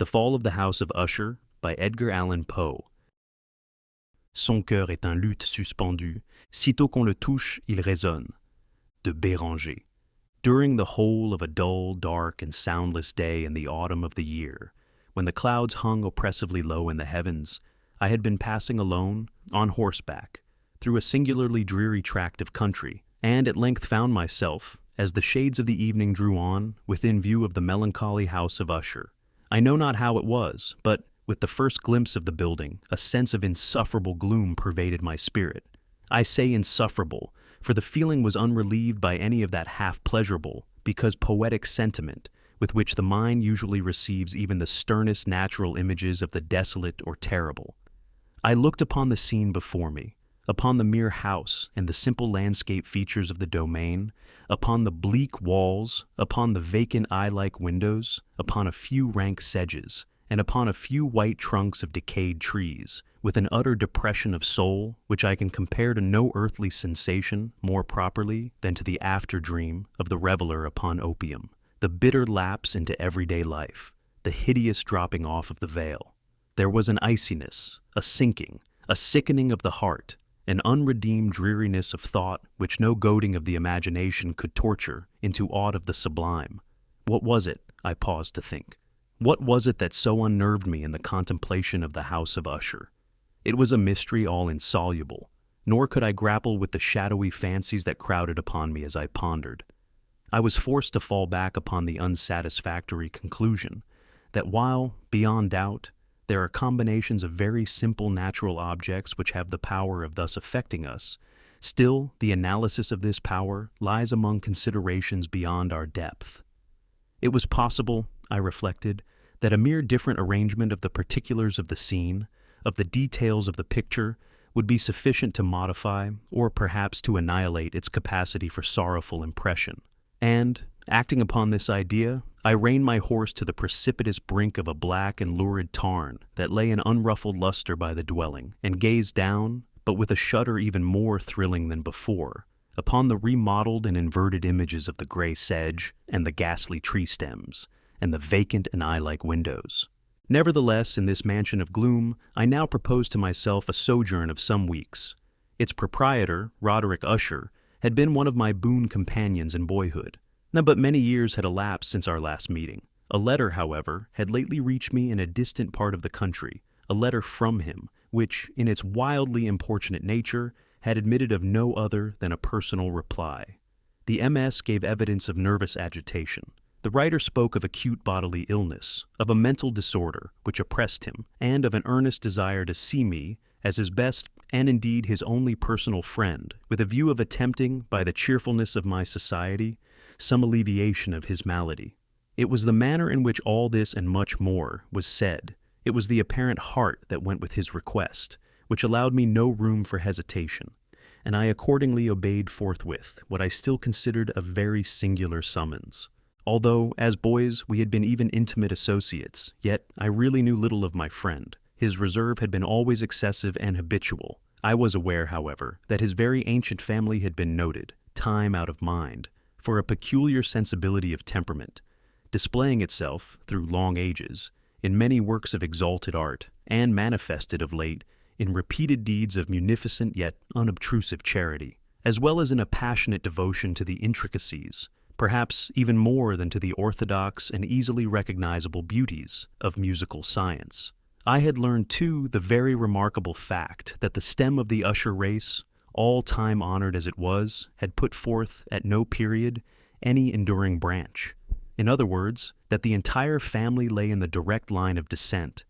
The Fall of the House of Usher by Edgar Allan Poe. Son cœur est un luth suspendu, sitôt qu'on le touche, il résonne. De Béranger. During the whole of a dull, dark, and soundless day in the autumn of the year, when the clouds hung oppressively low in the heavens, I had been passing alone, on horseback, through a singularly dreary tract of country, and at length found myself, as the shades of the evening drew on, within view of the melancholy house of Usher. I know not how it was, but with the first glimpse of the building, a sense of insufferable gloom pervaded my spirit. I say insufferable, for the feeling was unrelieved by any of that half-pleasurable, because poetic sentiment, with which the mind usually receives even the sternest natural images of the desolate or terrible. I looked upon the scene before me, upon the mere house and the simple landscape features of the domain, upon the bleak walls, upon the vacant eye-like windows, upon a few rank sedges, and upon a few white trunks of decayed trees, with an utter depression of soul which I can compare to no earthly sensation more properly than to the after-dream of the reveler upon opium, the bitter lapse into everyday life, the hideous dropping off of the veil. There was an iciness, a sinking, a sickening of the heart, an unredeemed dreariness of thought which no goading of the imagination could torture into aught of the sublime. What was it, I paused to think? What was it that so unnerved me in the contemplation of the house of Usher? It was a mystery all insoluble, nor could I grapple with the shadowy fancies that crowded upon me as I pondered. I was forced to fall back upon the unsatisfactory conclusion that while, beyond doubt, there are combinations of very simple natural objects which have the power of thus affecting us, still the analysis of this power lies among considerations beyond our depth. It was possible, I reflected, that a mere different arrangement of the particulars of the scene, of the details of the picture, would be sufficient to modify, or perhaps to annihilate its capacity for sorrowful impression. And, acting upon this idea, I reined my horse to the precipitous brink of a black and lurid tarn that lay in unruffled luster by the dwelling, and gazed down, but with a shudder even more thrilling than before, upon the remodeled and inverted images of the gray sedge and the ghastly tree stems, and the vacant and eye-like windows. Nevertheless, in this mansion of gloom, I now proposed to myself a sojourn of some weeks. Its proprietor, Roderick Usher, had been one of my boon companions in boyhood. Now, but many years had elapsed since our last meeting. A letter, however, had lately reached me in a distant part of the country, a letter from him, which, in its wildly importunate nature, had admitted of no other than a personal reply. The MS gave evidence of nervous agitation. The writer spoke of acute bodily illness, of a mental disorder which oppressed him, and of an earnest desire to see me as his best and indeed his only personal friend, with a view of attempting, by the cheerfulness of my society, some alleviation of his malady. It was the manner in which all this and much more was said, it was the apparent heart that went with his request, which allowed me no room for hesitation, and I accordingly obeyed forthwith what I still considered a very singular summons. Although, as boys, we had been even intimate associates, yet I really knew little of my friend. His reserve had been always excessive and habitual. I was aware, however, that his very ancient family had been noted, time out of mind, for a peculiar sensibility of temperament, displaying itself, through long ages, in many works of exalted art, and manifested of late in repeated deeds of munificent yet unobtrusive charity, as well as in a passionate devotion to the intricacies, perhaps even more than to the orthodox and easily recognizable beauties of musical science. I had learned, too, the very remarkable fact that the stem of the Usher race, all time honored as it was, had put forth, at no period, any enduring branch. In other words, that the entire family lay in the direct line of descent,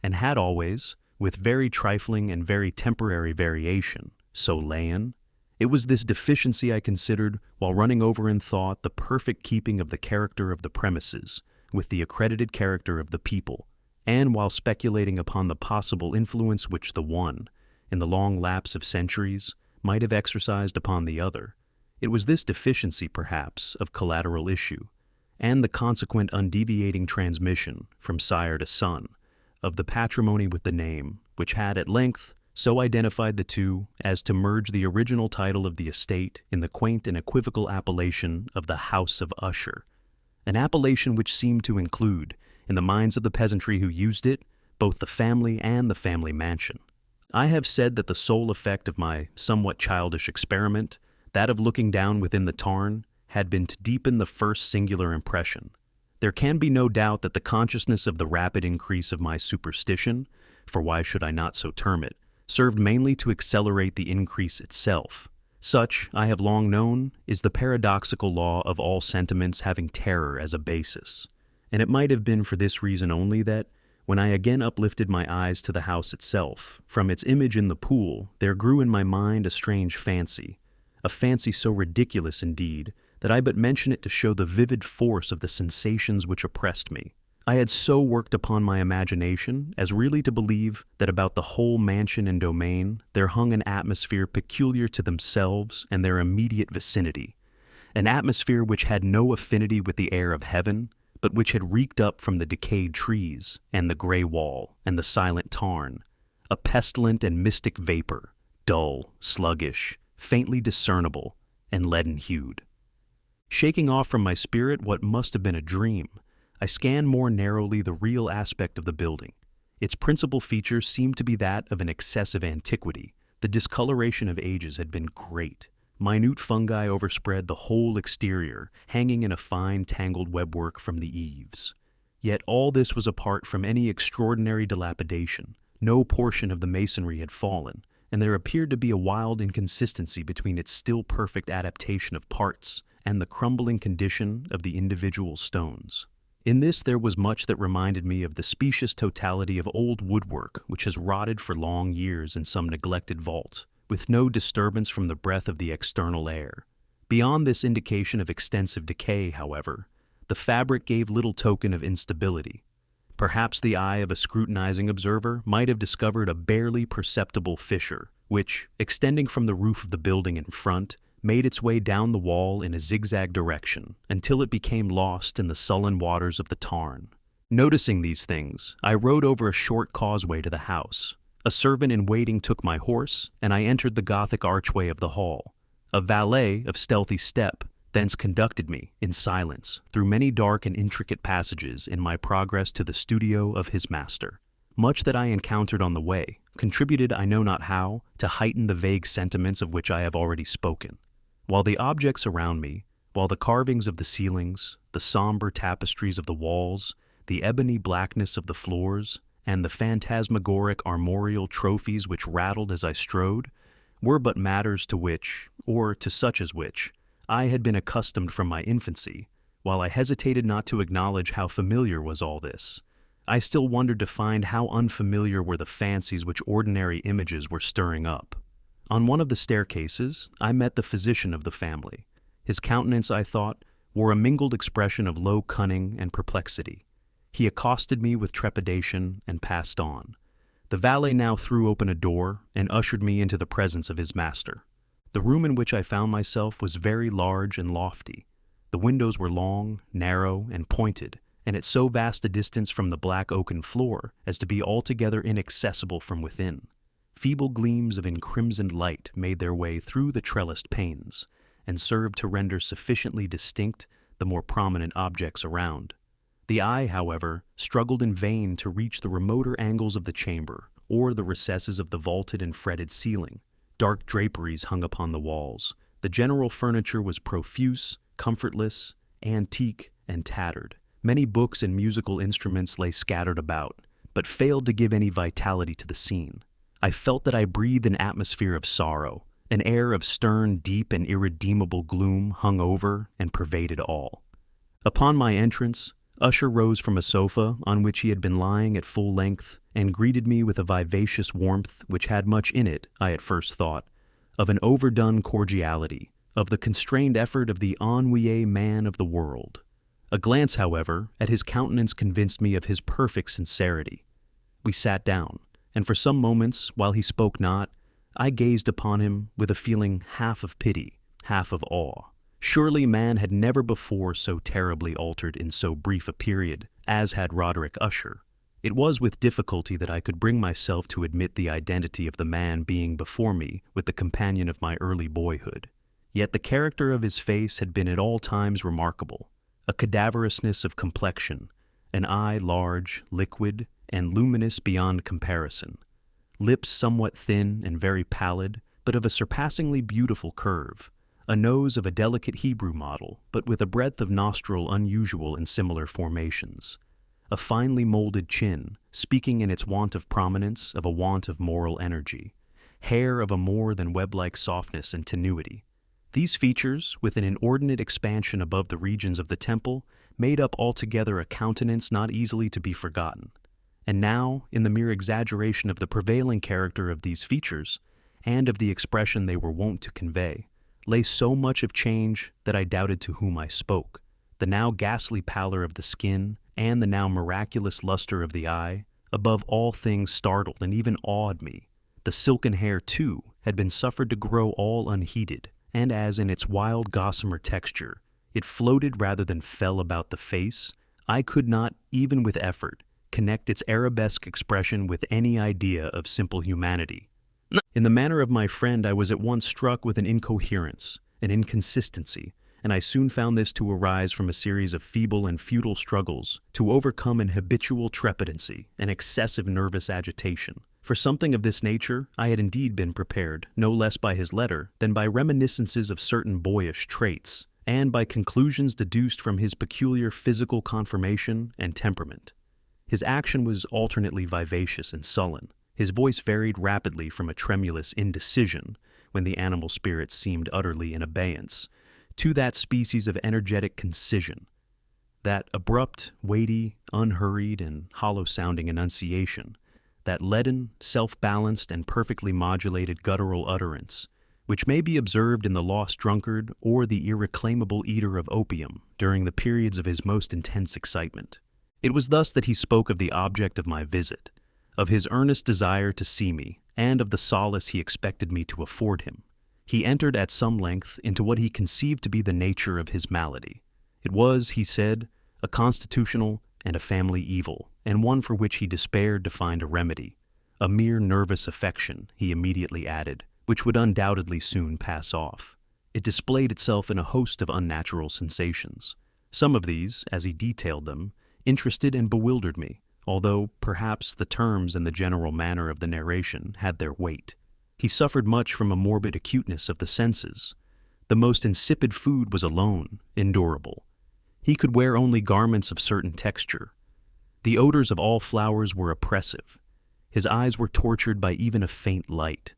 and had always, with very trifling and very temporary variation, so lain. It was this deficiency I considered, while running over in thought the perfect keeping of the character of the premises, with the accredited character of the people, and while speculating upon the possible influence which the one, in the long lapse of centuries, might have exercised upon the other. It was this deficiency, perhaps, of collateral issue, and the consequent undeviating transmission, from sire to son, of the patrimony with the name, which had at length so identified the two as to merge the original title of the estate in the quaint and equivocal appellation of the House of Usher, an appellation which seemed to include, in the minds of the peasantry who used it, both the family and the family mansion. I have said that the sole effect of my somewhat childish experiment, that of looking down within the tarn, had been to deepen the first singular impression. There can be no doubt that the consciousness of the rapid increase of my superstition, for why should I not so term it, served mainly to accelerate the increase itself. Such, I have long known, is the paradoxical law of all sentiments having terror as a basis. And it might have been for this reason only that, when I again uplifted my eyes to the house itself, from its image in the pool, there grew in my mind a strange fancy, a fancy so ridiculous indeed, that I but mention it to show the vivid force of the sensations which oppressed me. I had so worked upon my imagination as really to believe that about the whole mansion and domain there hung an atmosphere peculiar to themselves and their immediate vicinity, an atmosphere which had no affinity with the air of heaven, but which had reeked up from the decayed trees, and the gray wall, and the silent tarn, a pestilent and mystic vapor, dull, sluggish, faintly discernible, and leaden-hued. Shaking off from my spirit what must have been a dream, I scanned more narrowly the real aspect of the building. Its principal feature seemed to be that of an excessive antiquity. The discoloration of ages had been great. Minute fungi overspread the whole exterior, hanging in a fine tangled webwork from the eaves. Yet all this was apart from any extraordinary dilapidation. No portion of the masonry had fallen, and there appeared to be a wild inconsistency between its still perfect adaptation of parts and the crumbling condition of the individual stones. In this there was much that reminded me of the specious totality of old woodwork which has rotted for long years in some neglected vault, with no disturbance from the breath of the external air. Beyond this indication of extensive decay, however, the fabric gave little token of instability. Perhaps the eye of a scrutinizing observer might have discovered a barely perceptible fissure, which, extending from the roof of the building in front, made its way down the wall in a zigzag direction until it became lost in the sullen waters of the tarn. Noticing these things, I rode over a short causeway to the house. A servant in waiting took my horse, and I entered the Gothic archway of the hall. A valet of stealthy step thence conducted me, in silence, through many dark and intricate passages in my progress to the studio of his master. Much that I encountered on the way contributed, I know not how, to heighten the vague sentiments of which I have already spoken. While the objects around me, while the carvings of the ceilings, the somber tapestries of the walls, the ebony blackness of the floors, and the phantasmagoric armorial trophies which rattled as I strode, were but matters to which, or to such as which, I had been accustomed from my infancy, while I hesitated not to acknowledge how familiar was all this, I still wondered to find how unfamiliar were the fancies which ordinary images were stirring up. On one of the staircases, I met the physician of the family. His countenance, I thought, wore a mingled expression of low cunning and perplexity. He accosted me with trepidation and passed on. The valet now threw open a door and ushered me into the presence of his master. The room in which I found myself was very large and lofty. The windows were long, narrow, and pointed, and at so vast a distance from the black oaken floor as to be altogether inaccessible from within. Feeble gleams of encrimsoned light made their way through the trellised panes, and served to render sufficiently distinct the more prominent objects around. The eye, however, struggled in vain to reach the remoter angles of the chamber, or the recesses of the vaulted and fretted ceiling. Dark draperies hung upon the walls. The general furniture was profuse, comfortless, antique, and tattered. Many books and musical instruments lay scattered about, but failed to give any vitality to the scene. I felt that I breathed an atmosphere of sorrow. An air of stern, deep, and irredeemable gloom hung over and pervaded all. Upon my entrance, Usher rose from a sofa on which he had been lying at full length and greeted me with a vivacious warmth which had much in it, I at first thought, of an overdone cordiality, of the constrained effort of the ennuyé man of the world. A glance, however, at his countenance convinced me of his perfect sincerity. We sat down, and for some moments, while he spoke not, I gazed upon him with a feeling half of pity, half of awe. Surely man had never before so terribly altered in so brief a period as had Roderick Usher. It was with difficulty that I could bring myself to admit the identity of the man being before me with the companion of my early boyhood. Yet the character of his face had been at all times remarkable, a cadaverousness of complexion, an eye large, liquid, and luminous beyond comparison, lips somewhat thin and very pallid, but of a surpassingly beautiful curve, a nose of a delicate Hebrew model, but with a breadth of nostril unusual in similar formations, a finely molded chin, speaking in its want of prominence of a want of moral energy, hair of a more than web-like softness and tenuity. These features, with an inordinate expansion above the regions of the temple, made up altogether a countenance not easily to be forgotten. And now, in the mere exaggeration of the prevailing character of these features, and of the expression they were wont to convey, lay so much of change that I doubted to whom I spoke. The now ghastly pallor of the skin, and the now miraculous luster of the eye, above all things startled and even awed me. The silken hair, too, had been suffered to grow all unheeded, and as in its wild gossamer texture, it floated rather than fell about the face, I could not, even with effort, connect its arabesque expression with any idea of simple humanity. In the manner of my friend, I was at once struck with an incoherence, an inconsistency, and I soon found this to arise from a series of feeble and futile struggles to overcome an habitual trepidancy, an excessive nervous agitation. For something of this nature I had indeed been prepared, no less by his letter than by reminiscences of certain boyish traits, and by conclusions deduced from his peculiar physical conformation and temperament. His action was alternately vivacious and sullen. His voice varied rapidly from a tremulous indecision, when the animal spirits seemed utterly in abeyance, to that species of energetic concision, that abrupt, weighty, unhurried, and hollow-sounding enunciation, that leaden, self-balanced, and perfectly modulated guttural utterance, which may be observed in the lost drunkard or the irreclaimable eater of opium during the periods of his most intense excitement. It was thus that he spoke of the object of my visit, of his earnest desire to see me, and of the solace he expected me to afford him. He entered at some length into what he conceived to be the nature of his malady. It was, he said, a constitutional and a family evil, and one for which he despaired to find a remedy. A mere nervous affection, he immediately added, which would undoubtedly soon pass off. It displayed itself in a host of unnatural sensations. Some of these, as he detailed them, interested and bewildered me, although perhaps the terms and the general manner of the narration had their weight. He suffered much from a morbid acuteness of the senses. The most insipid food was alone endurable. He could wear only garments of certain texture. The odors of all flowers were oppressive. His eyes were tortured by even a faint light.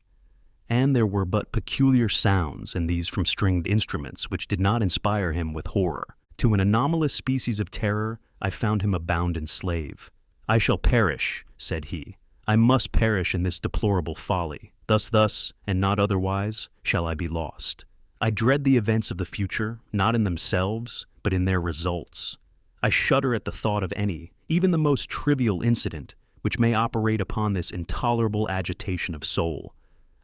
And there were but peculiar sounds, and these from stringed instruments, which did not inspire him with horror. To an anomalous species of terror, I found him a bounden slave. "I shall perish," said he. "I must perish in this deplorable folly. Thus, and not otherwise, shall I be lost. I dread the events of the future, not in themselves, but in their results. I shudder at the thought of any, even the most trivial incident, which may operate upon this intolerable agitation of soul.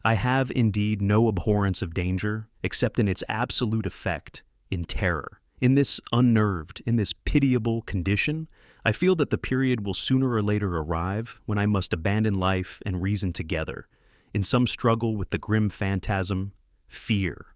I have, indeed, no abhorrence of danger, except in its absolute effect, in terror. In this unnerved, in this pitiable condition, I feel that the period will sooner or later arrive when I must abandon life and reason together, in some struggle with the grim phantasm, fear."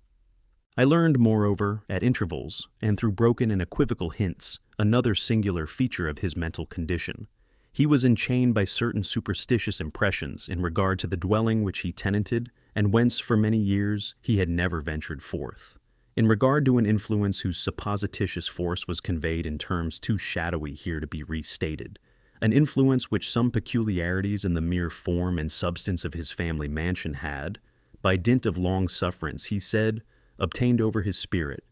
I learned, moreover, at intervals, and through broken and equivocal hints, another singular feature of his mental condition. He was enchained by certain superstitious impressions in regard to the dwelling which he tenanted, and whence for many years he had never ventured forth. In regard to an influence whose supposititious force was conveyed in terms too shadowy here to be restated, an influence which some peculiarities in the mere form and substance of his family mansion had, by dint of long sufferance, he said, obtained over his spirit,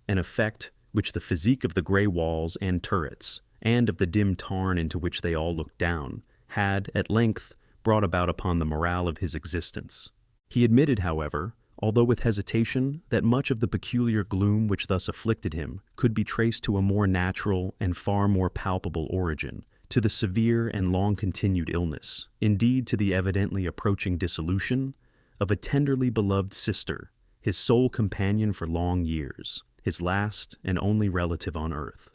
an effect which the physique of the grey walls and turrets, and of the dim tarn into which they all looked down, had, at length, brought about upon the morale of his existence. He admitted, however, although with hesitation, that much of the peculiar gloom which thus afflicted him could be traced to a more natural and far more palpable origin, to the severe and long-continued illness, indeed to the evidently approaching dissolution, of a tenderly beloved sister, his sole companion for long years, his last and only relative on earth.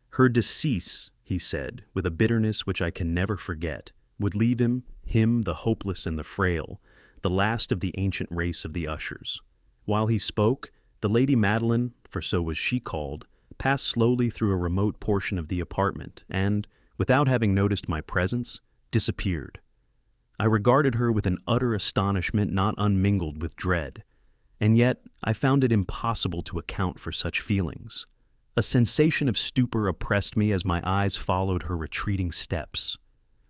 Her decease, he said, with a bitterness which I can never forget, would leave him the hopeless and the frail, the last of the ancient race of the Ushers. While he spoke, the Lady Madeline, for so was she called, passed slowly through a remote portion of the apartment and, without having noticed my presence, disappeared. I regarded her with an utter astonishment not unmingled with dread, and yet I found it impossible to account for such feelings. A sensation of stupor oppressed me as my eyes followed her retreating steps.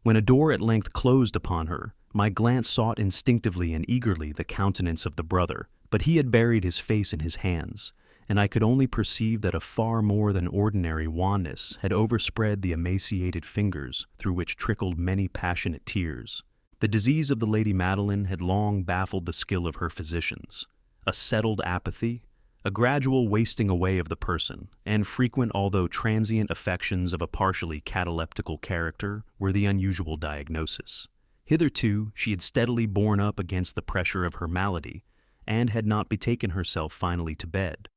When a door at length closed upon her, my glance sought instinctively and eagerly the countenance of the brother, but he had buried his face in his hands, and I could only perceive that a far more than ordinary wanness had overspread the emaciated fingers through which trickled many passionate tears. The disease of the Lady Madeline had long baffled the skill of her physicians. A settled apathy, a gradual wasting away of the person, and frequent although transient affections of a partially cataleptical character were the unusual diagnosis. Hitherto she had steadily borne up against the pressure of her malady, and had not betaken herself finally to bed.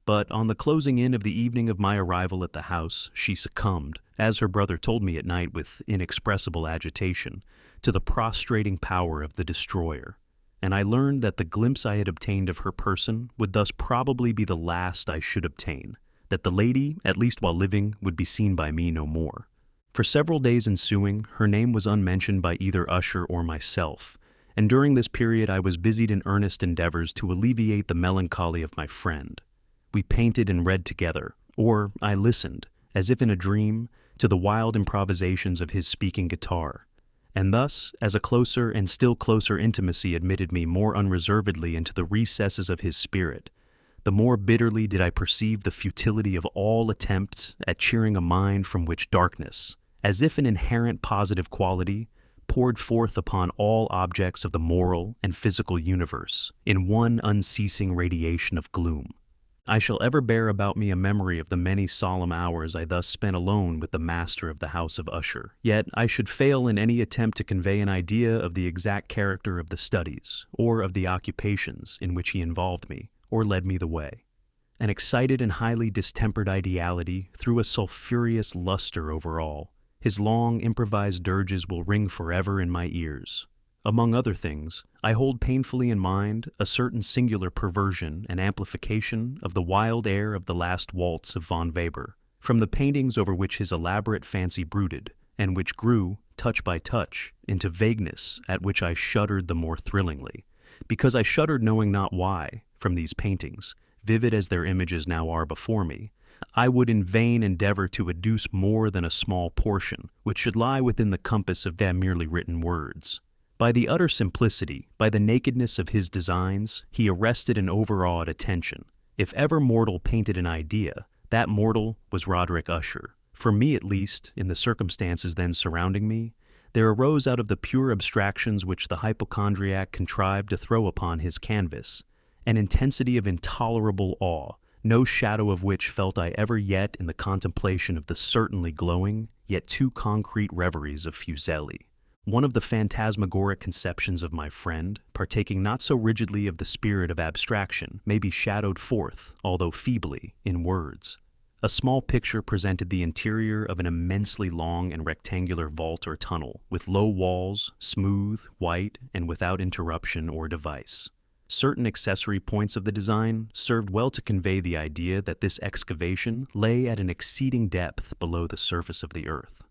But on the closing in of the evening of my arrival at the house, she succumbed, as her brother told me at night with inexpressible agitation, to the prostrating power of the destroyer, and I learned that the glimpse I had obtained of her person would thus probably be the last I should obtain, that the lady, at least while living, would be seen by me no more. For several days ensuing, her name was unmentioned by either Usher or myself, and during this period I was busied in earnest endeavors to alleviate the melancholy of my friend. We painted and read together, or I listened, as if in a dream, to the wild improvisations of his speaking guitar. And thus, as a closer and still closer intimacy admitted me more unreservedly into the recesses of his spirit, the more bitterly did I perceive the futility of all attempts at cheering a mind from which darkness, as if an inherent positive quality, poured forth upon all objects of the moral and physical universe in one unceasing radiation of gloom. I shall ever bear about me a memory of the many solemn hours I thus spent alone with the master of the house of Usher. Yet I should fail in any attempt to convey an idea of the exact character of the studies, or of the occupations in which he involved me, or led me the way. An excited and highly distempered ideality threw a sulphureous luster over all. His long, improvised dirges will ring forever in my ears. Among other things, I hold painfully in mind a certain singular perversion and amplification of the wild air of the last waltz of von Weber, from the paintings over which his elaborate fancy brooded, and which grew, touch by touch, into vagueness at which I shuddered the more thrillingly, because I shuddered knowing not why, from these paintings, vivid as their images now are before me, I would in vain endeavor to adduce more than a small portion, which should lie within the compass of their merely written words. By the utter simplicity, by the nakedness of his designs, he arrested and overawed attention. If ever mortal painted an idea, that mortal was Roderick Usher. For me, at least, in the circumstances then surrounding me, there arose out of the pure abstractions which the hypochondriac contrived to throw upon his canvas an intensity of intolerable awe, no shadow of which felt I ever yet in the contemplation of the certainly glowing, yet too concrete reveries of Fuseli. One of the phantasmagoric conceptions of my friend, partaking not so rigidly of the spirit of abstraction, may be shadowed forth, although feebly, in words. A small picture presented the interior of an immensely long and rectangular vault or tunnel, with low walls, smooth, white, and without interruption or device. Certain accessory points of the design served well to convey the idea that this excavation lay at an exceeding depth below the surface of the earth.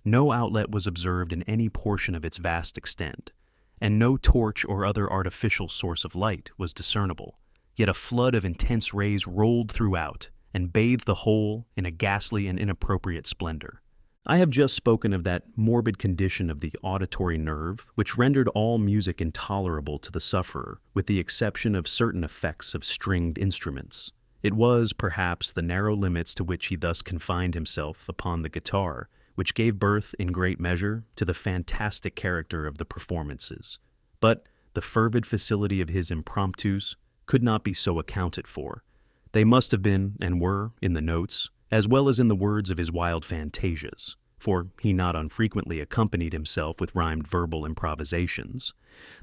No outlet was observed in any portion of its vast extent, and no torch or other artificial source of light was discernible, yet a flood of intense rays rolled throughout and bathed the whole in a ghastly and inappropriate splendor. I have just spoken of that morbid condition of the auditory nerve which rendered all music intolerable to the sufferer, with the exception of certain effects of stringed instruments. It was, perhaps, the narrow limits to which he thus confined himself upon the guitar, which gave birth, in great measure, to the fantastic character of the performances. But the fervid facility of his impromptus could not be so accounted for. They must have been, and were, in the notes, as well as in the words of his wild fantasias, for he not unfrequently accompanied himself with rhymed verbal improvisations,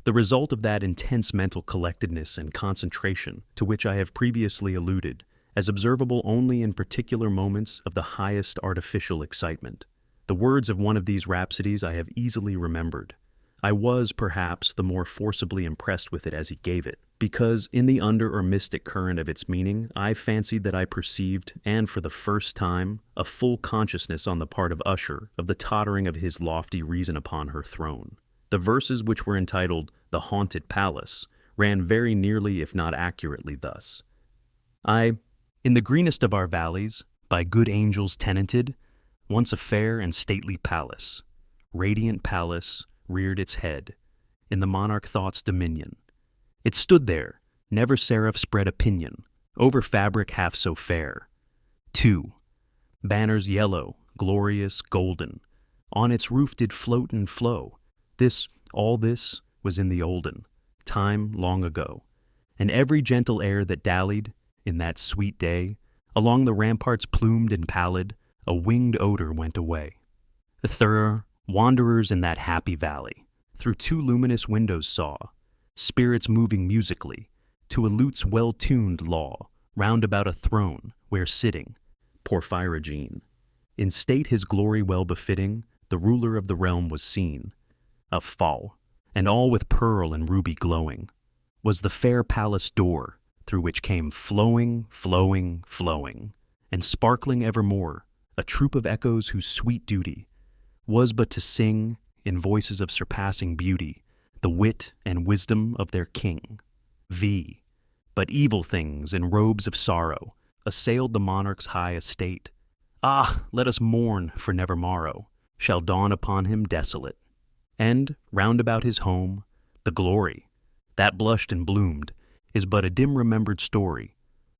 the result of that intense mental collectedness and concentration to which I have previously alluded, as observable only in particular moments of the highest artificial excitement. The words of one of these rhapsodies I have easily remembered. I was, perhaps, the more forcibly impressed with it as he gave it, because in the under or mystic current of its meaning, I fancied that I perceived, and for the first time, a full consciousness on the part of Usher of the tottering of his lofty reason upon her throne. The verses, which were entitled "The Haunted Palace," ran very nearly, if not accurately, thus: in the greenest of our valleys, by good angels tenanted, once a fair and stately palace, radiant palace, reared its head in the monarch thought's dominion. It stood there, never seraph spread a pinion over fabric half so fair. 2. Banners yellow, glorious, golden, on its roof did float and flow. All this, was in the olden time long ago, and every gentle air that dallied in that sweet day along the ramparts plumed and pallid, a winged odor went away. Wanderers in that happy valley, through 2 luminous windows saw spirits moving musically to a lute's well-tuned law, round about a throne where sitting, Porphyrogene, in state his glory well befitting, the ruler of the realm was seen. A fall, and all with pearl and ruby glowing, was the fair palace door, through which came flowing, and sparkling evermore, a troop of echoes whose sweet duty was but to sing, in voices of surpassing beauty, the wit and wisdom of their king. But evil things in robes of sorrow assailed the monarch's high estate. Let us mourn, for never morrow shall dawn upon him desolate. And, round about his home, the glory, that blushed and bloomed, is but a dim remembered story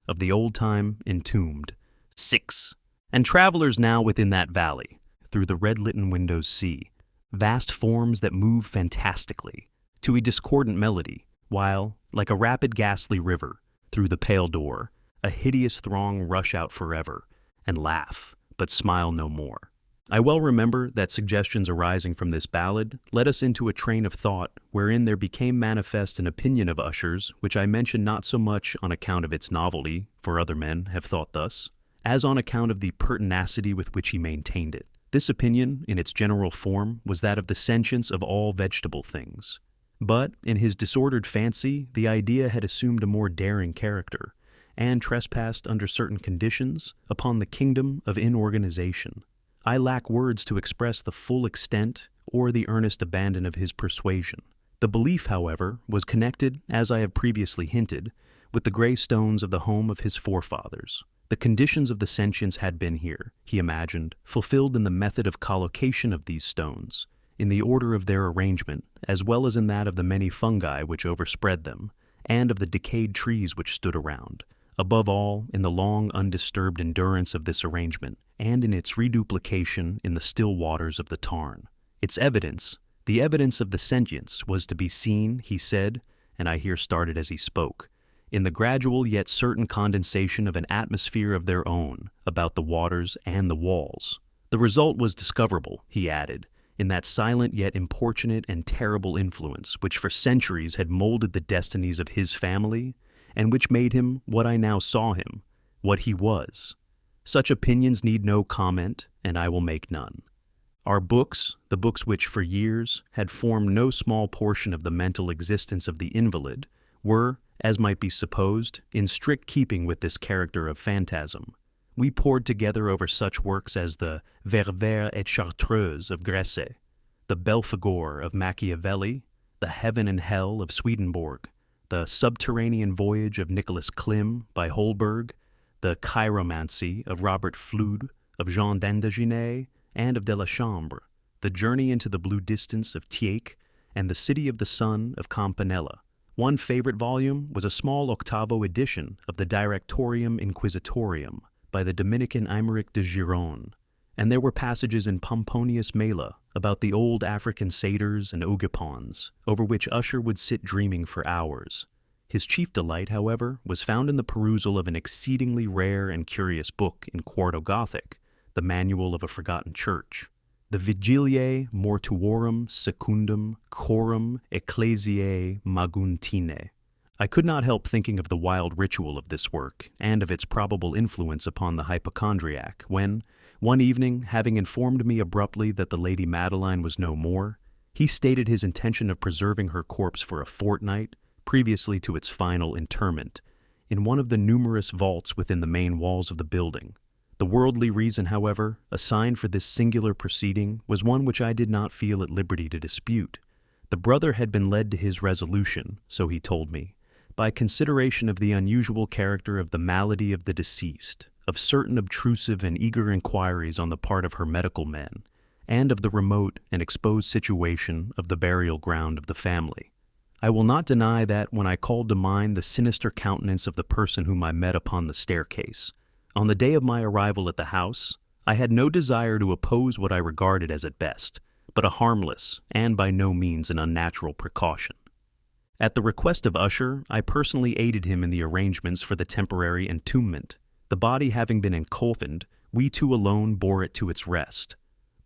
of the old time entombed. 6. And travelers now within that valley, through the red-litten windows see vast forms that move fantastically to a discordant melody, while, like a rapid ghastly river, through the pale door, a hideous throng rush out forever, and laugh, but smile no more. I well remember that suggestions arising from this ballad led us into a train of thought wherein there became manifest an opinion of Usher's, which I mention not so much on account of its novelty, for other men have thought thus, as on account of the pertinacity with which he maintained it. This opinion, in its general form, was that of the sentience of all vegetable things. But, in his disordered fancy, the idea had assumed a more daring character, and trespassed under certain conditions upon the kingdom of inorganization. I lack words to express the full extent or the earnest abandon of his persuasion. The belief, however, was connected, as I have previously hinted, with the gray stones of the home of his forefathers. The conditions of the sentience had been here, he imagined, fulfilled in the method of collocation of these stones, in the order of their arrangement, as well as in that of the many fungi which overspread them, and of the decayed trees which stood around. Above all, in the long undisturbed endurance of this arrangement, and in its reduplication in the still waters of the tarn. Its evidence, the evidence of the sentience, was to be seen, he said, and I here started as he spoke, in the gradual yet certain condensation of an atmosphere of their own about the waters and the walls. The result was discoverable, he added, in that silent yet importunate and terrible influence which for centuries had molded the destinies of his family, and which made him what I now saw him, what he was. Such opinions need no comment, and I will make none. Our books, the books which for years had formed no small portion of the mental existence of the invalid, were, as might be supposed, in strict keeping with this character of phantasm. We pored together over such works as the Ververs et Chartreuse of Gresset, the Belphegor of Machiavelli, the Heaven and Hell of Swedenborg, the Subterranean Voyage of Nicholas Klim by Holberg, the Chiromancy of Robert Flude, of Jean d'Indochine, and of Delechambre, the Journey into the Blue Distance of Tieck, and the City of the Sun of Campanella. One favorite volume was a small octavo edition of the Directorium Inquisitorium by the Dominican Aymeric de Gironne, and there were passages in Pomponius Mela about the old African satyrs and ogipons, over which Usher would sit dreaming for hours. His chief delight, however, was found in the perusal of an exceedingly rare and curious book in quarto Gothic, the Manual of a Forgotten Church, the Vigiliae Mortuorum Secundum Chorum Ecclesiae Maguntine. I could not help thinking of the wild ritual of this work, and of its probable influence upon the hypochondriac, when, one evening, having informed me abruptly that the Lady Madeline was no more, He stated his intention of preserving her corpse for a fortnight, previously to its final interment, in one of the numerous vaults within the main walls of the building. The worldly reason, however, assigned for this singular proceeding was one which I did not feel at liberty to dispute. The brother had been led to his resolution, so he told me, by consideration of the unusual character of the malady of the deceased, of certain obtrusive and eager inquiries on the part of her medical men, and of the remote and exposed situation of the burial ground of the family. I will not deny that when I called to mind the sinister countenance of the person whom I met upon the staircase, on the day of my arrival at the house, I had no desire to oppose what I regarded as at best, but a harmless and by no means an unnatural precaution. At the request of Usher, I personally aided him in the arrangements for the temporary entombment. The body having been encoffined, we two alone bore it to its rest.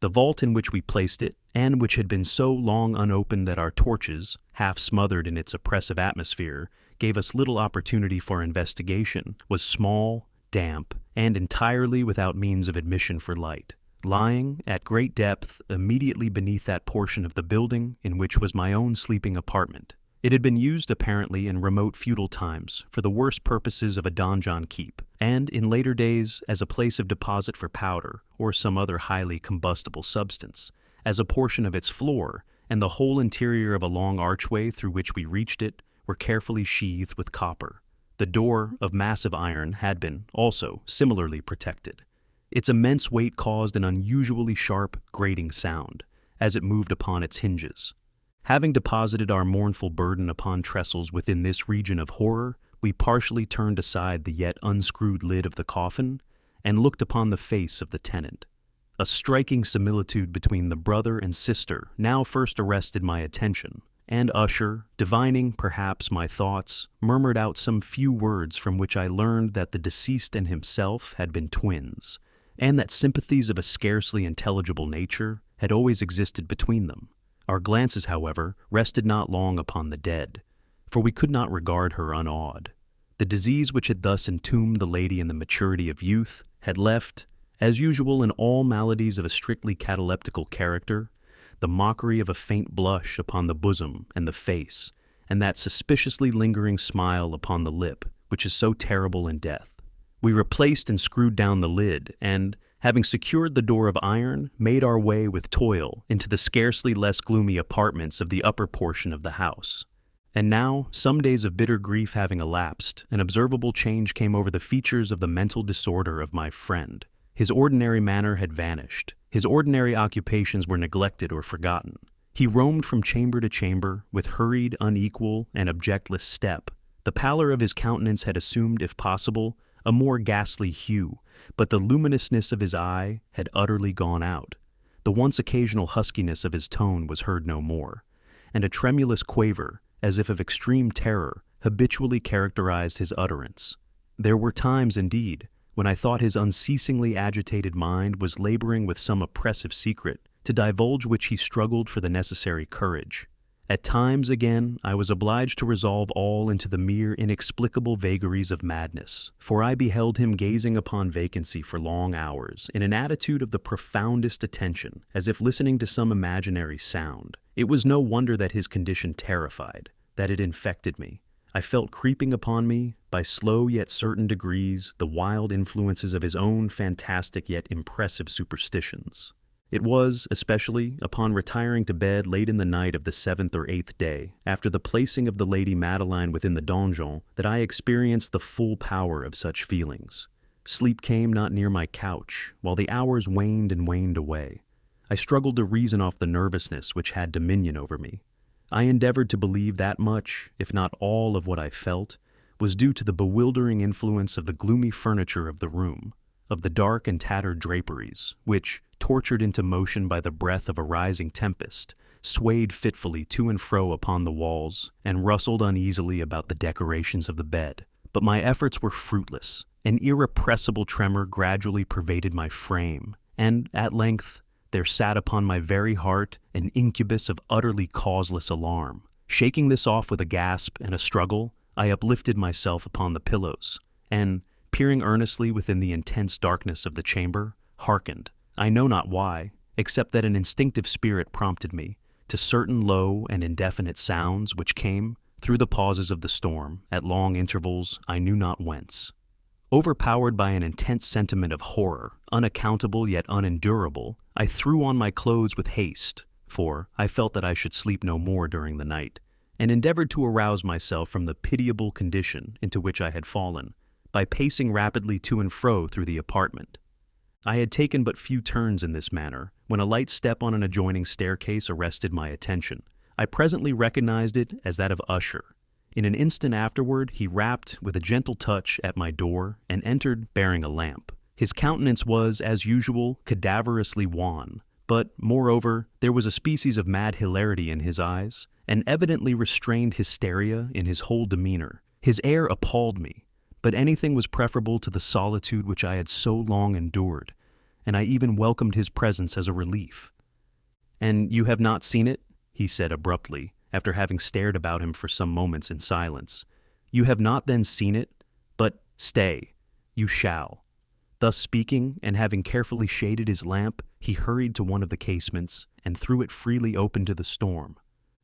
The vault in which we placed it, and which had been so long unopened that our torches, half smothered in its oppressive atmosphere, gave us little opportunity for investigation, was small, damp, and entirely without means of admission for light, lying at great depth immediately beneath that portion of the building in which was my own sleeping apartment. It had been used apparently in remote feudal times for the worst purposes of a donjon keep, and in later days as a place of deposit for powder or some other highly combustible substance, as a portion of its floor and the whole interior of a long archway through which we reached it were carefully sheathed with copper. The door, of massive iron, had been, also, similarly protected. Its immense weight caused an unusually sharp, grating sound, as it moved upon its hinges. Having deposited our mournful burden upon trestles within this region of horror, we partially turned aside the yet unscrewed lid of the coffin and looked upon the face of the tenant. A striking similitude between the brother and sister now first arrested my attention, and Usher, divining perhaps my thoughts, murmured out some few words from which I learned that the deceased and himself had been twins, and that sympathies of a scarcely intelligible nature had always existed between them. Our glances, however, rested not long upon the dead, for we could not regard her unawed. The disease which had thus entombed the lady in the maturity of youth had left, as usual in all maladies of a strictly cataleptical character, the mockery of a faint blush upon the bosom and the face, and that suspiciously lingering smile upon the lip, which is so terrible in death. We replaced and screwed down the lid, and, having secured the door of iron, made our way with toil into the scarcely less gloomy apartments of the upper portion of the house. And now, some days of bitter grief having elapsed, an observable change came over the features of the mental disorder of my friend. His ordinary manner had vanished. His ordinary occupations were neglected or forgotten. He roamed from chamber to chamber with hurried, unequal, and objectless step. The pallor of his countenance had assumed, if possible, a more ghastly hue, but the luminousness of his eye had utterly gone out. The once occasional huskiness of his tone was heard no more, and a tremulous quaver, as if of extreme terror, habitually characterized his utterance. There were times, indeed, when I thought his unceasingly agitated mind was laboring with some oppressive secret, to divulge which he struggled for the necessary courage. At times, again, I was obliged to resolve all into the mere inexplicable vagaries of madness, for I beheld him gazing upon vacancy for long hours, in an attitude of the profoundest attention, as if listening to some imaginary sound. It was no wonder that his condition terrified, that it infected me. I felt creeping upon me, by slow yet certain degrees, the wild influences of his own fantastic yet impressive superstitions. It was, especially, upon retiring to bed late in the night of the 7th or 8th day, after the placing of the Lady Madeline within the donjon, that I experienced the full power of such feelings. Sleep came not near my couch, while the hours waned and waned away. I struggled to reason off the nervousness which had dominion over me. I endeavored to believe that much, if not all of what I felt, was due to the bewildering influence of the gloomy furniture of the room, of the dark and tattered draperies, which, tortured into motion by the breath of a rising tempest, swayed fitfully to and fro upon the walls and rustled uneasily about the decorations of the bed. But my efforts were fruitless. An irrepressible tremor gradually pervaded my frame, and, at length, there sat upon my very heart an incubus of utterly causeless alarm. Shaking this off with a gasp and a struggle, I uplifted myself upon the pillows, and, peering earnestly within the intense darkness of the chamber, hearkened, I know not why, except that an instinctive spirit prompted me, to certain low and indefinite sounds which came, through the pauses of the storm, at long intervals I knew not whence. Overpowered by an intense sentiment of horror, unaccountable yet unendurable, I threw on my clothes with haste, for I felt that I should sleep no more during the night, and endeavored to arouse myself from the pitiable condition into which I had fallen, by pacing rapidly to and fro through the apartment. I had taken but few turns in this manner, when a light step on an adjoining staircase arrested my attention. I presently recognized it as that of Usher. In an instant afterward, he rapped with a gentle touch at my door and entered bearing a lamp. His countenance was, as usual, cadaverously wan, but, moreover, there was a species of mad hilarity in his eyes, and evidently restrained hysteria in his whole demeanor. His air appalled me, but anything was preferable to the solitude which I had so long endured, and I even welcomed his presence as a relief. "And you have not seen it?" he said abruptly, after having stared about him for some moments in silence. "You have not then seen it? But stay, you shall." Thus speaking, and having carefully shaded his lamp, he hurried to one of the casements and threw it freely open to the storm.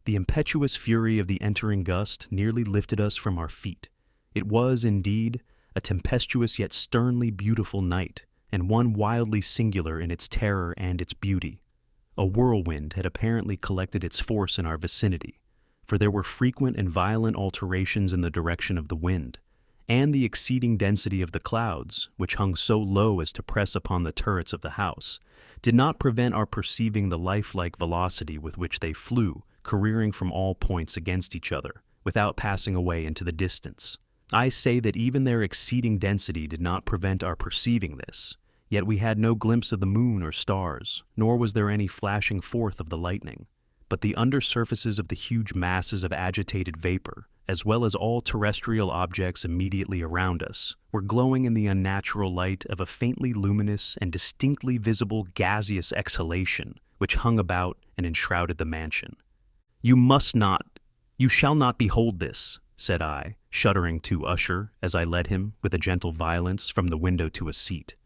The impetuous fury of the entering gust nearly lifted us from our feet. It was, indeed, a tempestuous yet sternly beautiful night, and one wildly singular in its terror and its beauty. A whirlwind had apparently collected its force in our vicinity, for there were frequent and violent alterations in the direction of the wind, and the exceeding density of the clouds, which hung so low as to press upon the turrets of the house, did not prevent our perceiving the lifelike velocity with which they flew, careering from all points against each other, without passing away into the distance. I say that even their exceeding density did not prevent our perceiving this, yet we had no glimpse of the moon or stars, nor was there any flashing forth of the lightning. But the undersurfaces of the huge masses of agitated vapor, as well as all terrestrial objects immediately around us, were glowing in the unnatural light of a faintly luminous and distinctly visible gaseous exhalation which hung about and enshrouded the mansion. "You shall not behold this," said I, shuddering to Usher as I led him, with a gentle violence, from the window to a seat.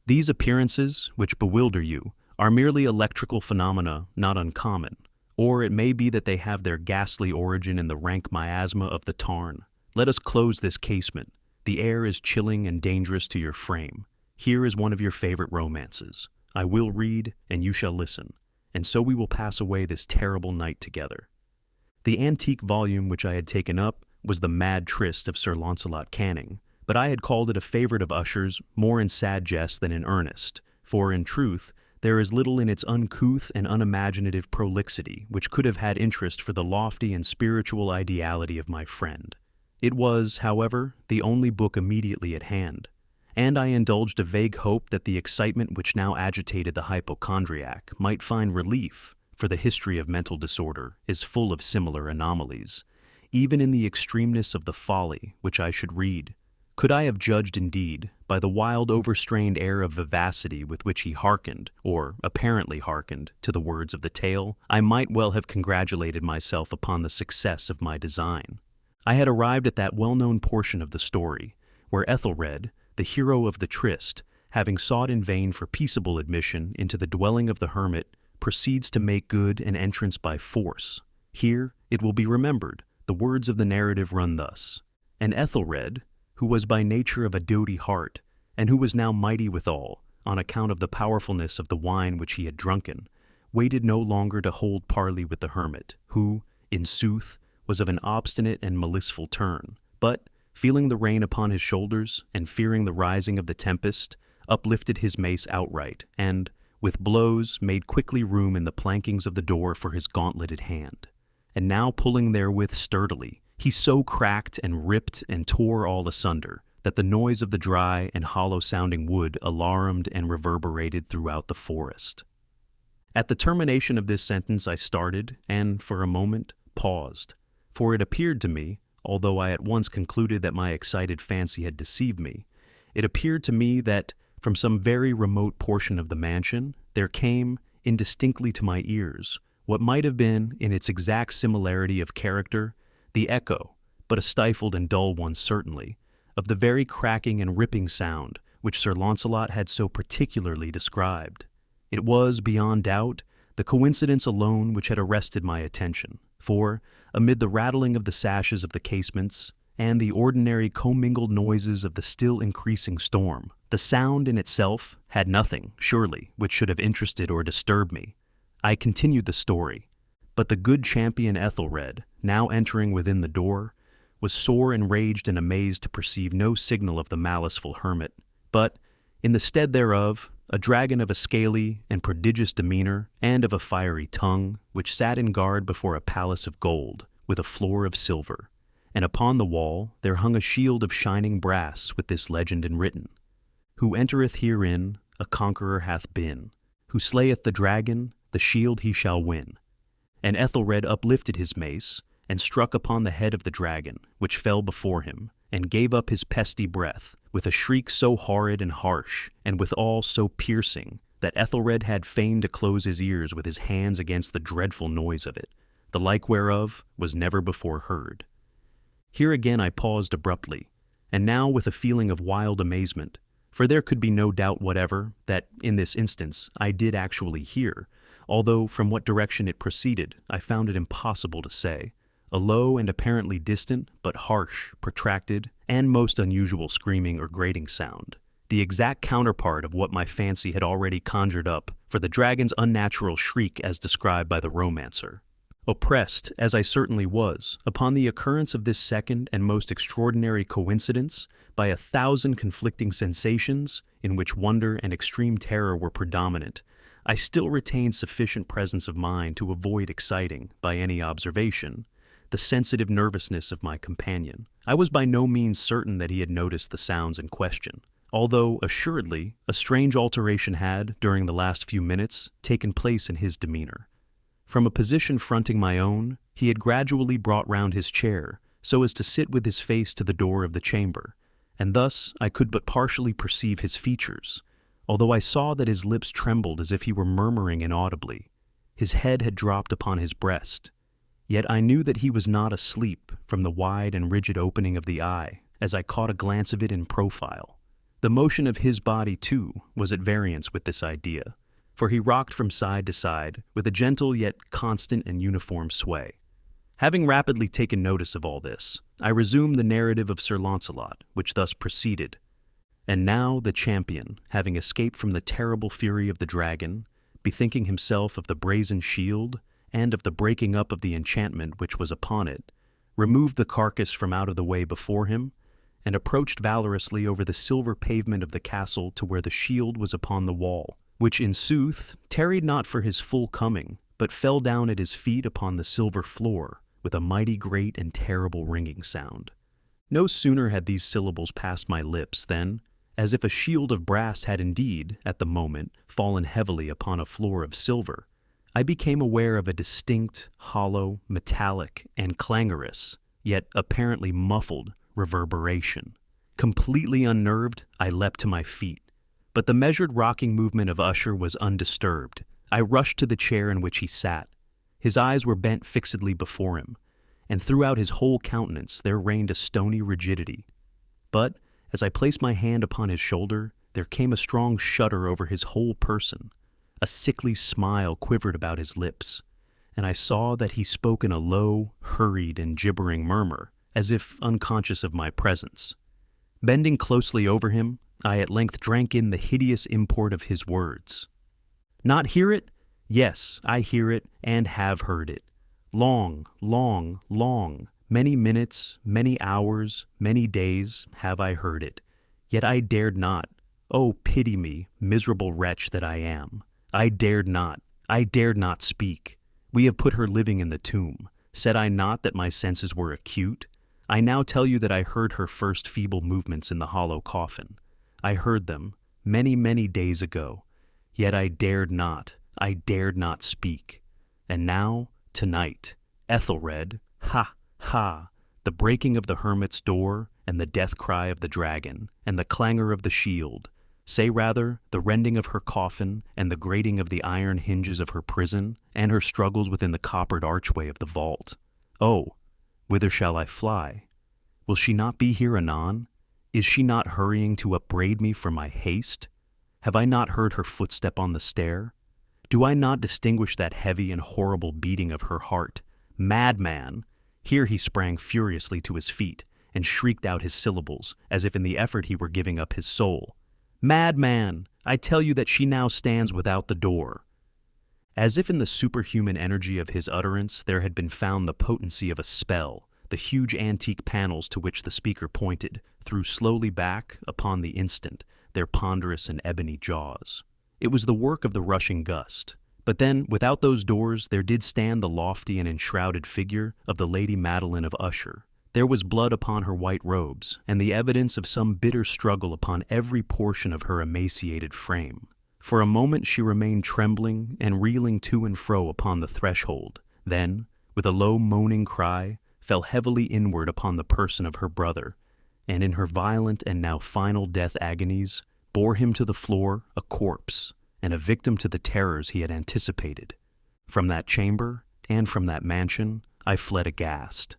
"These appearances, which bewilder you, are merely electrical phenomena not uncommon, or it may be that they have their ghastly origin in the rank miasma of the tarn. Let us close this casement. The air is chilling and dangerous to your frame. Here is one of your favorite romances. I will read, and you shall listen, and so we will pass away this terrible night together." The antique volume which I had taken up was the Mad Tryst of Sir Launcelot Canning, but I had called it a favorite of Usher's more in sad jest than in earnest, for, in truth, there is little in its uncouth and unimaginative prolixity which could have had interest for the lofty and spiritual ideality of my friend. It was, however, the only book immediately at hand, and I indulged a vague hope that the excitement which now agitated the hypochondriac might find relief, for the history of mental disorder is full of similar anomalies, even in the extremeness of the folly which I should read. Could I have judged, indeed, by the wild overstrained air of vivacity with which he hearkened, or apparently hearkened, to the words of the tale, I might well have congratulated myself upon the success of my design. I had arrived at that well-known portion of the story, where Ethelred, the hero of the tryst, having sought in vain for peaceable admission into the dwelling of the hermit, proceeds to make good an entrance by force. Here, it will be remembered, the words of the narrative run thus: "And Ethelred, who was by nature of a doughty heart, and who was now mighty withal, on account of the powerfulness of the wine which he had drunken, waited no longer to hold parley with the hermit, who, in sooth, was of an obstinate and maliceful turn, but, feeling the rain upon his shoulders, and fearing the rising of the tempest, uplifted his mace outright, and, with blows, made quickly room in the plankings of the door for his gauntleted hand. And now pulling therewith sturdily, he so cracked and ripped and tore all asunder, that the noise of the dry and hollow-sounding wood alarumed and reverberated throughout the forest." At the termination of this sentence I started, and, for a moment, paused, for it appeared to me, although I at once concluded that my excited fancy had deceived me, it appeared to me that, from some very remote portion of the mansion, there came, indistinctly to my ears, what might have been, in its exact similarity of character, the echo, but a stifled and dull one certainly, of the very cracking and ripping sound which Sir Launcelot had so particularly described. It was, beyond doubt, the coincidence alone which had arrested my attention, for, amid the rattling of the sashes of the casements, and the ordinary commingled noises of the still increasing storm, the sound in itself had nothing, surely, which should have interested or disturbed me. I continued the story, but the good champion Ethelred, now entering within the door, was sore enraged and amazed to perceive no signal of the maliceful hermit, but, in the stead thereof, a dragon of a scaly and prodigious demeanor, and of a fiery tongue, which sat in guard before a palace of gold, with a floor of silver, and upon the wall there hung a shield of shining brass with this legend enwritten: Who entereth herein, a conqueror hath been, who slayeth the dragon, the shield he shall win. And Ethelred uplifted his mace, and struck upon the head of the dragon, which fell before him, and gave up his pesty breath, with a shriek so horrid and harsh, and withal so piercing, that Ethelred had fain to close his ears with his hands against the dreadful noise of it, the like whereof was never before heard. Here again I paused abruptly, and now with a feeling of wild amazement, for there could be no doubt whatever that, in this instance, I did actually hear, although from what direction it proceeded I found it impossible to say, a low and apparently distant, but harsh, protracted, and most unusual screaming or grating sound, the exact counterpart of what my fancy had already conjured up for the dragon's unnatural shriek as described by the romancer. Oppressed, as I certainly was, upon the occurrence of this second and most extraordinary coincidence, by 1,000 conflicting sensations, in which wonder and extreme terror were predominant, I still retained sufficient presence of mind to avoid exciting, by any observation, the sensitive nervousness of my companion. I was by no means certain that he had noticed the sounds in question, although, assuredly, a strange alteration had, during the last few minutes, taken place in his demeanor. From a position fronting my own, he had gradually brought round his chair, so as to sit with his face to the door of the chamber, and thus I could but partially perceive his features, although I saw that his lips trembled as if he were murmuring inaudibly. His head had dropped upon his breast, yet I knew that he was not asleep from the wide and rigid opening of the eye, as I caught a glance of it in profile. The motion of his body, too, was at variance with this idea, for he rocked from side to side with a gentle yet constant and uniform sway. Having rapidly taken notice of all this, I resumed the narrative of Sir Launcelot, which thus proceeded. And now the champion, having escaped from the terrible fury of the dragon, bethinking himself of the brazen shield, and of the breaking up of the enchantment which was upon it, removed the carcass from out of the way before him, and approached valorously over the silver pavement of the castle to where the shield was upon the wall, which in sooth tarried not for his full coming, but fell down at his feet upon the silver floor, with a mighty great and terrible ringing sound. No sooner had these syllables passed my lips than, as if a shield of brass had indeed, at the moment, fallen heavily upon a floor of silver, I became aware of a distinct, hollow, metallic, and clangorous, yet apparently muffled, reverberation. Completely unnerved, I leapt to my feet, but the measured rocking movement of Usher was undisturbed. I rushed to the chair in which he sat. His eyes were bent fixedly before him, and throughout his whole countenance there reigned a stony rigidity. But, as I placed my hand upon his shoulder, there came a strong shudder over his whole person. A sickly smile quivered about his lips, and I saw that he spoke in a low, hurried, and gibbering murmur, as if unconscious of my presence. Bending closely over him, I at length drank in the hideous import of his words. Not hear it? Yes, I hear it, and have heard it. Long, long, long, many minutes, many hours, many days have I heard it. Yet I dared not. Oh, pity me, miserable wretch that I am. I dared not speak. We have put her living in the tomb. Said I not that my senses were acute? I now tell you that I heard her first feeble movements in the hollow coffin. I heard them many, many days ago. Yet I dared not speak. And now, tonight, Ethelred, ha, ha, the breaking of the hermit's door, and the death cry of the dragon, and the clangor of the shield, say rather, the rending of her coffin, and the grating of the iron hinges of her prison, and her struggles within the coppered archway of the vault. Oh, whither shall I fly? Will she not be here anon? Is she not hurrying to upbraid me for my haste? Have I not heard her footstep on the stair? Do I not distinguish that heavy and horrible beating of her heart? Madman! Here he sprang furiously to his feet and shrieked out his syllables, as if in the effort he were giving up his soul. Madman! I tell you that she now stands without the door. As if in the superhuman energy of his utterance there had been found the potency of a spell, the huge antique panels to which the speaker pointed threw slowly back, upon the instant, their ponderous and ebony jaws. It was the work of the rushing gust. But then, without those doors, there did stand the lofty and enshrouded figure of the Lady Madeline of Usher. There was blood upon her white robes, and the evidence of some bitter struggle upon every portion of her emaciated frame. For a moment she remained trembling and reeling to and fro upon the threshold, then, with a low moaning cry, fell heavily inward upon the person of her brother, and in her violent and now final death agonies, bore him to the floor a corpse, and a victim to the terrors he had anticipated. From that chamber, and from that mansion, I fled aghast.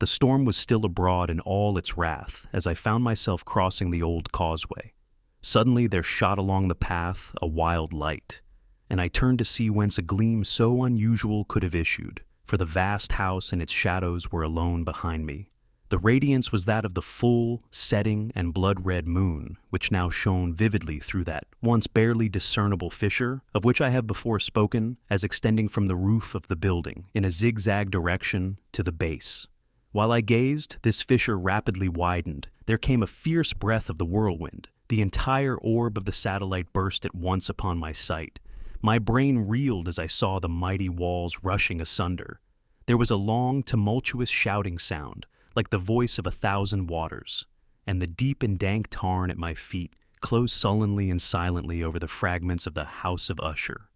The storm was still abroad in all its wrath as I found myself crossing the old causeway. Suddenly there shot along the path a wild light, and I turned to see whence a gleam so unusual could have issued, for the vast house and its shadows were alone behind me. The radiance was that of the full, setting, and blood-red moon, which now shone vividly through that once barely discernible fissure, of which I have before spoken, as extending from the roof of the building in a zigzag direction to the base. While I gazed, this fissure rapidly widened. There came a fierce breath of the whirlwind. The entire orb of the satellite burst at once upon my sight. My brain reeled as I saw the mighty walls rushing asunder. There was a long, tumultuous shouting sound, like the voice of 1,000 waters, and the deep and dank tarn at my feet closed sullenly and silently over the fragments of the House of Usher.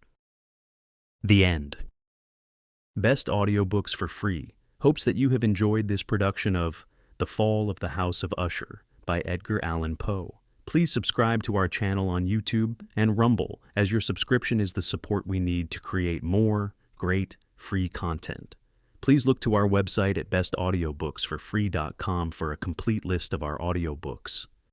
The end. Best audiobooks for free hopes that you have enjoyed this production of The Fall of the House of Usher by Edgar Allan Poe. Please subscribe to our channel on YouTube and Rumble, as your subscription is the support we need to create more great free content. Please look to our website at bestaudiobooksforfree.com for a complete list of our audiobooks.